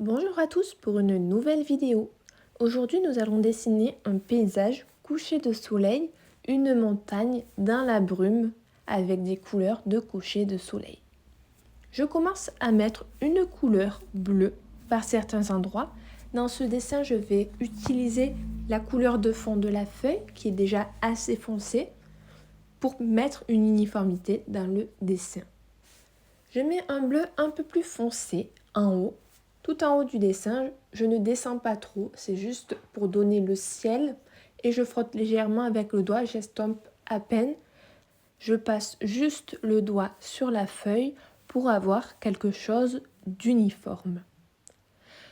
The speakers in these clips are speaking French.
Bonjour à tous pour une nouvelle vidéo. Aujourd'hui nous allons dessiner un paysage couché de soleil, une montagne dans la brume avec des couleurs de coucher de soleil. Je commence à mettre une couleur bleue par certains endroits. Dans ce dessin je vais utiliser la couleur de fond de la feuille qui est déjà assez foncée pour mettre une uniformité dans le dessin. Je mets un bleu un peu plus foncé en haut. Tout en haut du dessin, je ne descends pas trop, c'est juste pour donner le ciel et je frotte légèrement avec le doigt, j'estompe à peine. Je passe juste le doigt sur la feuille pour avoir quelque chose d'uniforme.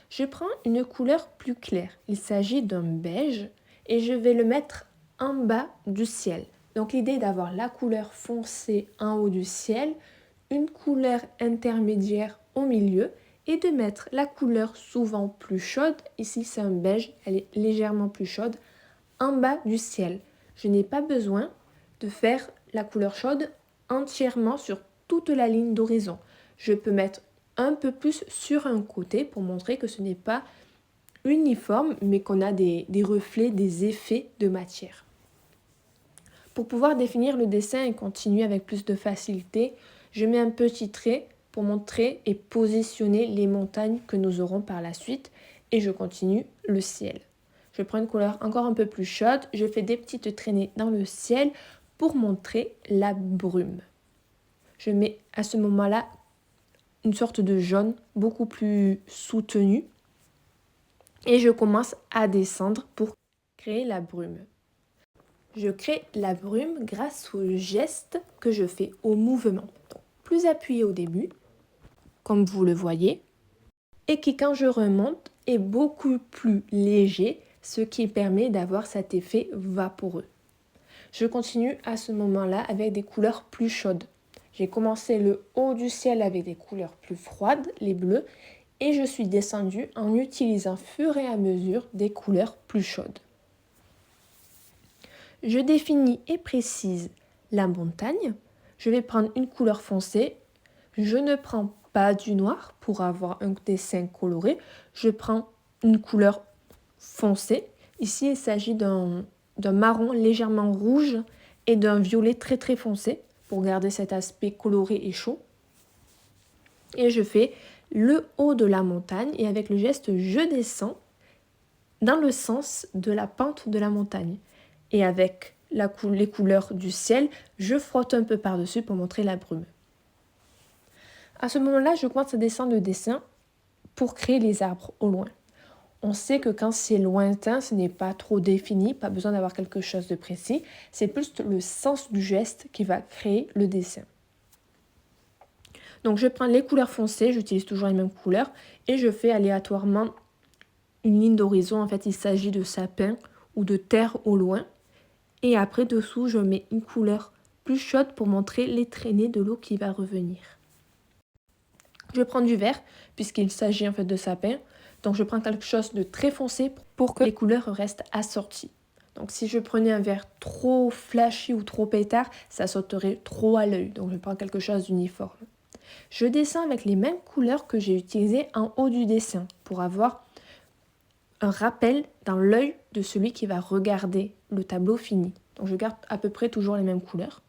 Je prends une couleur plus claire, il s'agit d'un beige et je vais le mettre en bas du ciel. Donc l'idée est d'avoir la couleur foncée en haut du ciel, une couleur intermédiaire au milieu et de mettre la couleur souvent plus chaude, ici c'est un beige, elle est légèrement plus chaude, en bas du ciel. Je n'ai pas besoin de faire la couleur chaude entièrement sur toute la ligne d'horizon. Je peux mettre un peu plus sur un côté pour montrer que ce n'est pas uniforme mais qu'on a des reflets, des effets de matière. Pour pouvoir définir le dessin et continuer avec plus de facilité, je mets un petit trait pour montrer et positionner les montagnes que nous aurons par la suite et je continue le ciel. Je prends une couleur encore un peu plus chaude, je fais des petites traînées dans le ciel pour montrer la brume. Je mets à ce moment-là une sorte de jaune beaucoup plus soutenu et je commence à descendre pour créer la brume. Je crée la brume grâce au geste que je fais au mouvement. Donc, plus appuyé au début, comme vous le voyez, et qui quand je remonte est beaucoup plus léger, ce qui permet d'avoir cet effet vaporeux. Je continue à ce moment-là avec des couleurs plus chaudes. J'ai commencé le haut du ciel avec des couleurs plus froides, les bleus, et je suis descendue en utilisant fur et à mesure des couleurs plus chaudes. Je définis et précise la montagne. Je vais prendre une couleur foncée. Je ne prends pas du noir pour avoir un dessin coloré. Je prends une couleur foncée. Ici, il s'agit d'un marron légèrement rouge et d'un violet très très foncé pour garder cet aspect coloré et chaud. Et je fais le haut de la montagne et avec le geste, je descends dans le sens de la pente de la montagne. Et avec les couleurs du ciel, je frotte un peu par-dessus pour montrer la brume. À ce moment-là, je commence à descendre le dessin pour créer les arbres au loin. On sait que quand c'est lointain, ce n'est pas trop défini, pas besoin d'avoir quelque chose de précis. C'est plus le sens du geste qui va créer le dessin. Donc je prends les couleurs foncées, j'utilise toujours les mêmes couleurs et je fais aléatoirement une ligne d'horizon. En fait, il s'agit de sapin ou de terre au loin. Et après, dessous, je mets une couleur plus chaude pour montrer les traînées de l'eau qui va revenir. Je prends du vert, puisqu'il s'agit en fait de sapin. Donc, je prends quelque chose de très foncé pour que les couleurs restent assorties. Donc, si je prenais un vert trop flashy ou trop pétard, ça sauterait trop à l'œil. Donc, je prends quelque chose d'uniforme. Je descends avec les mêmes couleurs que j'ai utilisées en haut du dessin pour avoir un rappel dans l'œil de celui qui va regarder le tableau fini. Donc je garde à peu près toujours les mêmes couleurs.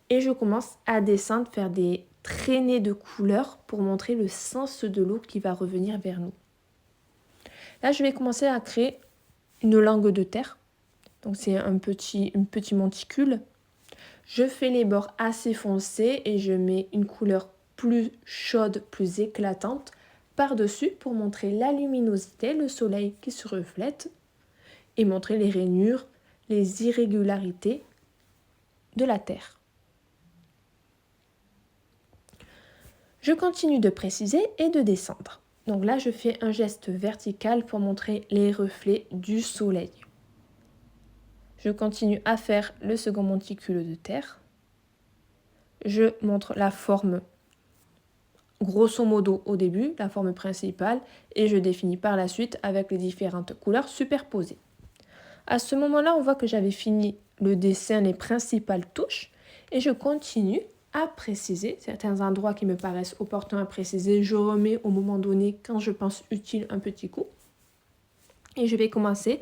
Et je commence à descendre, faire des traînées de couleurs pour montrer le sens de l'eau qui va revenir vers nous. Là, je vais commencer à créer une langue de terre. Donc c'est un petit monticule. Je fais les bords assez foncés et je mets une couleur plus chaude, plus éclatante par-dessus pour montrer la luminosité, le soleil qui se reflète et montrer les rainures, les irrégularités de la Terre. Je continue de préciser et de descendre. Donc là, je fais un geste vertical pour montrer les reflets du soleil. Je continue à faire le second monticule de terre. Je montre la forme grosso modo au début, la forme principale, et je définis par la suite avec les différentes couleurs superposées. À ce moment-là, on voit que j'avais fini le dessin, les principales touches, et je continue à préciser. Certains endroits qui me paraissent opportuns à préciser, je remets au moment donné quand je pense utile un petit coup. Et je vais commencer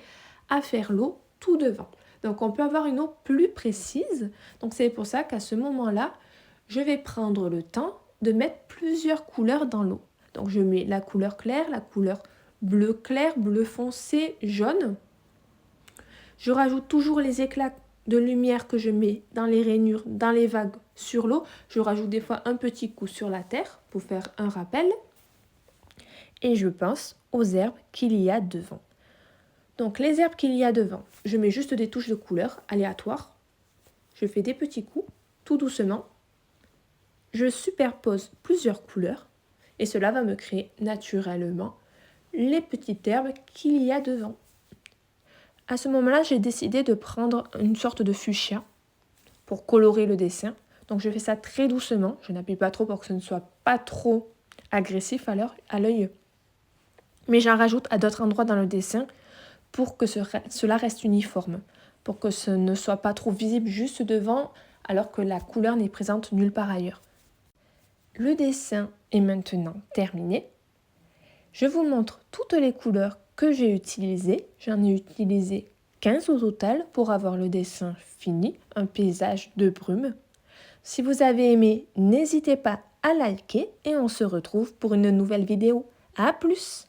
à faire l'eau tout devant. Donc on peut avoir une eau plus précise. Donc c'est pour ça qu'à ce moment-là, je vais prendre le temps de mettre plusieurs couleurs dans l'eau. Donc je mets la couleur claire, la couleur bleu clair, bleu foncé, jaune. Je rajoute toujours les éclats de lumière que je mets dans les rainures, dans les vagues, sur l'eau. Je rajoute des fois un petit coup sur la terre pour faire un rappel. Et je pense aux herbes qu'il y a devant. Donc les herbes qu'il y a devant, je mets juste des touches de couleur aléatoires. Je fais des petits coups, tout doucement. Je superpose plusieurs couleurs et cela va me créer naturellement les petites herbes qu'il y a devant. À ce moment-là, j'ai décidé de prendre une sorte de fuchsia pour colorer le dessin. Donc je fais ça très doucement, je n'appuie pas trop pour que ce ne soit pas trop agressif à l'œil. Mais j'en rajoute à d'autres endroits dans le dessin pour que cela reste uniforme, pour que ce ne soit pas trop visible juste devant alors que la couleur n'est présente nulle part ailleurs. Le dessin est maintenant terminé. Je vous montre toutes les couleurs que j'ai utilisées. J'en ai utilisé 15 au total pour avoir le dessin fini, un paysage de brume. Si vous avez aimé, n'hésitez pas à liker et on se retrouve pour une nouvelle vidéo. À plus!